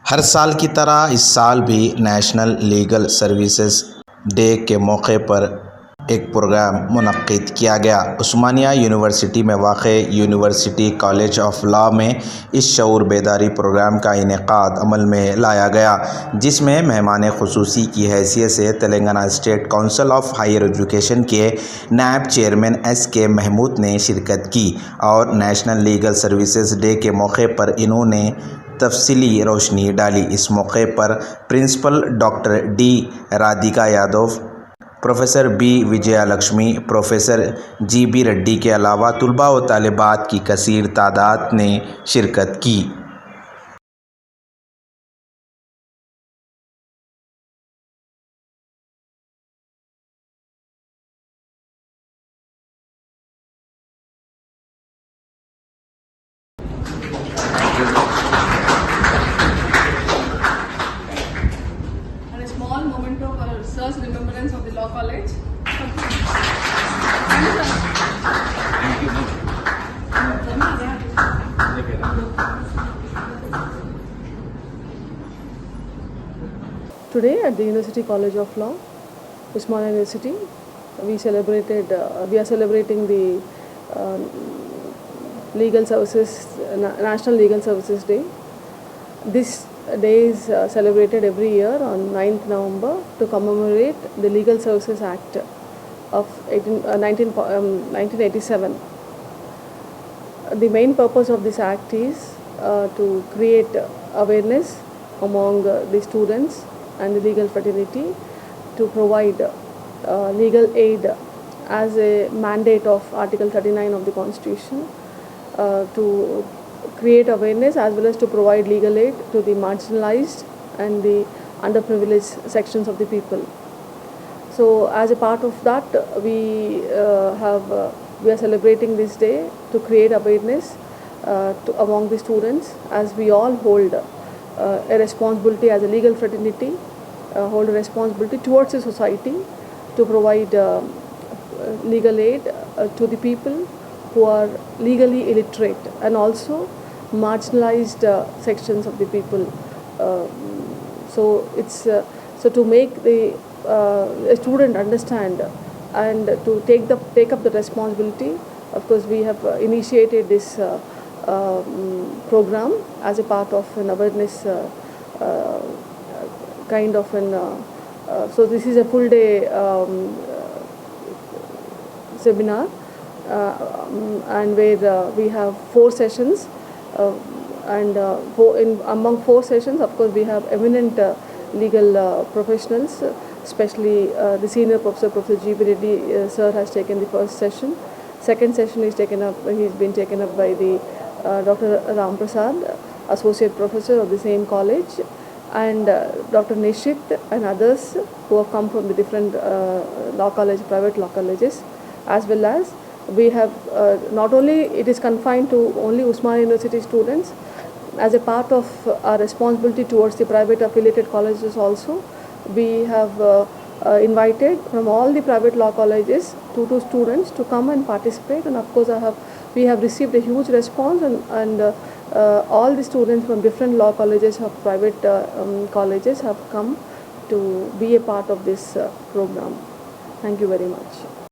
हर साल की तरह इस साल भी नेशनल लीगल सर्विसेज डे के मौके पर एक प्रोग्राम मुनक्किद किया गया। उस्मानिया यूनिवर्सिटी में वाक़ यूनिवर्सिटी कॉलेज ऑफ लॉ में इस शऊर बेदारी प्रोग्राम का इनेकाद अमल में लाया गया, जिसमें मेहमान खुसूसी की हैसियत से Telangana state council of higher education के नायब चेयरमैन के महमूद ने शिरकत की और नेशनल लीगल सर्विसेज डे के मौके पर इन्होंने तफसीली रोशनी डाली। इस मौके पर principal doctor D Radhika Yadav, professor B Vijayalakshmi, professor G B Reddy के अलावा तुलबा व तालिबात की कसीर तादाद ने शिरकत की। And a small memento for sir's remembrance of the law college. Today at the University College of Law, Osmania University, we are celebrating the legal services, National Legal Services Day. This day is celebrated every year on 9th November to commemorate the Legal Services Act of 1987. The main purpose of this act is to create awareness among the students and the legal fraternity to provide legal aid as a mandate of Article 39 of the Constitution, to create awareness as well as to provide legal aid to the marginalized and the underprivileged sections of the people. So as a part of that, we are celebrating this day to create awareness among the students, as we all hold a responsibility as a legal fraternity, hold a responsibility towards the society to provide legal aid to the people who are legally illiterate and also marginalized sections of the people. So it's so to make a student understand and to take up the responsibility. Of course, we have initiated this program as a part of an awareness kind of an. So this is a full day seminar, and where we have 4 sessions, and among 4 sessions, of course, we have eminent legal professionals, especially the senior professor, Professor G. B. Reddy sir has taken the first session. Second session is taken up. He's been taken up by the Dr. Ram Prasad, associate professor of the same college, and Dr. Nishit and others who have come from the different law college, private law colleges, as well as we have not only it is confined to only Osmania University students. As a part of our responsibility towards the private affiliated colleges also, we have invited from all the private law colleges two students to come and participate, and of course we have received a huge response, and all the students from different law colleges of private colleges have come to be a part of this program. Thank you very much.